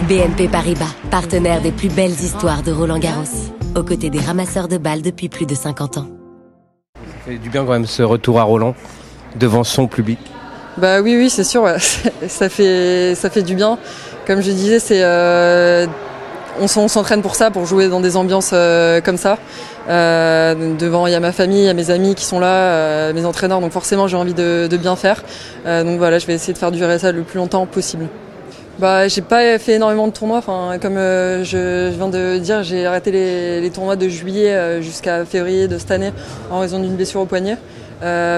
BNP Paribas, partenaire des plus belles histoires de Roland-Garros, aux côtés des ramasseurs de balles depuis plus de 50 ans. Ça fait du bien quand même ce retour à Roland, devant son public. Bah oui, c'est sûr, ouais. ça fait du bien. Comme je disais, on s'entraîne pour ça, pour jouer dans des ambiances comme ça. Devant, il y a ma famille, il y a mes amis qui sont là, mes entraîneurs, donc forcément j'ai envie de bien faire. Donc voilà, je vais essayer de faire durer ça le plus longtemps possible. Bah, j'ai pas fait énormément de tournois. Enfin, comme je viens de dire, j'ai arrêté les tournois de juillet jusqu'à février de cette année en raison d'une blessure au poignet.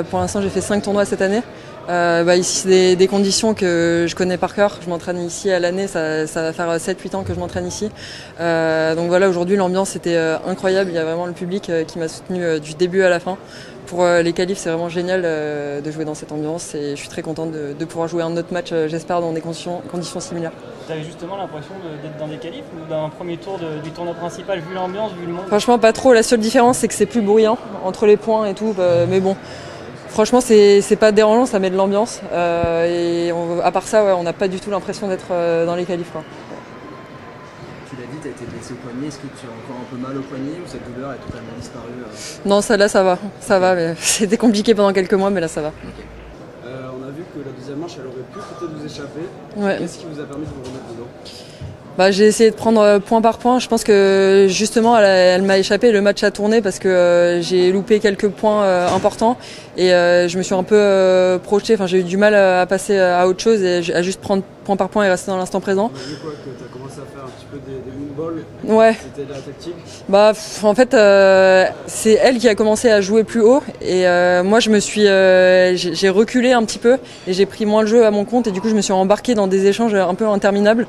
Pour l'instant, j'ai fait 5 tournois cette année. Ici, c'est des conditions que je connais par cœur. Je m'entraîne ici à l'année, ça va faire 7-8 ans que je m'entraîne ici. Donc voilà, aujourd'hui, l'ambiance était incroyable. Il y a vraiment le public qui m'a soutenu du début à la fin. Pour les qualifs, c'est vraiment génial de jouer dans cette ambiance et je suis très contente de pouvoir jouer un autre match, j'espère, dans des conditions similaires. Tu avais justement l'impression d'être dans des qualifs ou d'un premier tour du tournoi principal, vu l'ambiance, vu le monde? Franchement, pas trop. La seule différence, c'est que c'est plus bruyant entre les points et tout. Mais bon, franchement, c'est pas dérangeant, ça met de l'ambiance. À part ça, ouais, on n'a pas du tout l'impression d'être dans les qualifs, quoi. Tu l'as dit, tu as été blessé au poignet. Est-ce que tu as encore un peu mal au poignet ou cette douleur est totalement disparue Non, ça va. Mais c'était compliqué pendant quelques mois, mais là ça va. Okay. On a vu que la deuxième manche, elle aurait pu peut-être vous échapper. Ouais. Qu'est-ce qui vous a permis de vous remettre dedans? J'ai essayé de prendre point par point. Je pense que justement elle m'a échappé, le match a tourné parce que j'ai loupé quelques points importants et je me suis un peu projeté. Enfin, j'ai eu du mal à passer à autre chose et à juste prendre point par point et rester dans l'instant présent. On a vu quoi, que tu as commencé à faire un petit peu des moonballs? Ouais. C'était la tactique? En fait, c'est elle qui a commencé à jouer plus haut et moi j'ai reculé un petit peu et j'ai pris moins le jeu à mon compte et du coup je me suis embarqué dans des échanges un peu interminables.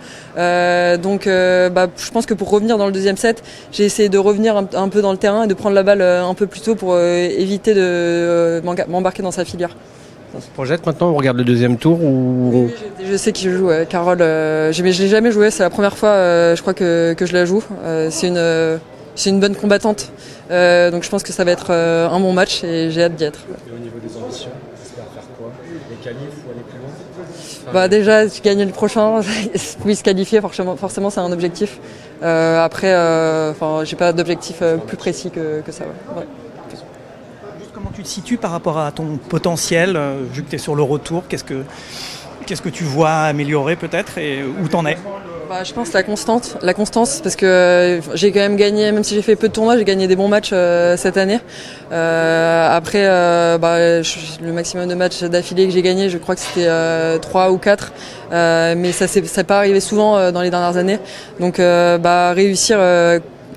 Je pense que pour revenir dans le deuxième set, j'ai essayé de revenir un peu dans le terrain et de prendre la balle un peu plus tôt pour éviter de m'embarquer dans sa filière. On se projette maintenant, on regarde le deuxième tour ou... Oui, je sais qui je joue, Carole. Je l'ai jamais joué, c'est la première fois je crois que je la joue. C'est une bonne combattante, donc je pense que ça va être un bon match et j'ai hâte d'y être. Et au niveau des ambitions, j'espère faire quoi? Les qualifs ou aller plus loin? Déjà, gagner le prochain, oui, se qualifier, forcément c'est un objectif. Après, j'ai pas d'objectif plus précis que ça. Ouais. Comment tu te situes par rapport à ton potentiel, vu que tu es sur le retour, qu'est-ce que tu vois améliorer peut-être et où t'en es? Je pense la constance parce que j'ai quand même gagné, même si j'ai fait peu de tournois, j'ai gagné des bons matchs cette année. Après, le maximum de matchs d'affilée que j'ai gagné, je crois que c'était 3 ou 4, mais ça n'est pas arrivé souvent dans les dernières années. Donc réussir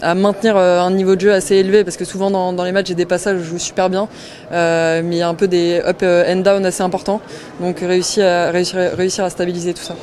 à maintenir un niveau de jeu assez élevé parce que souvent dans les matchs j'ai des passages où je joue super bien mais il y a un peu des up and down assez importants, donc réussir à stabiliser tout ça.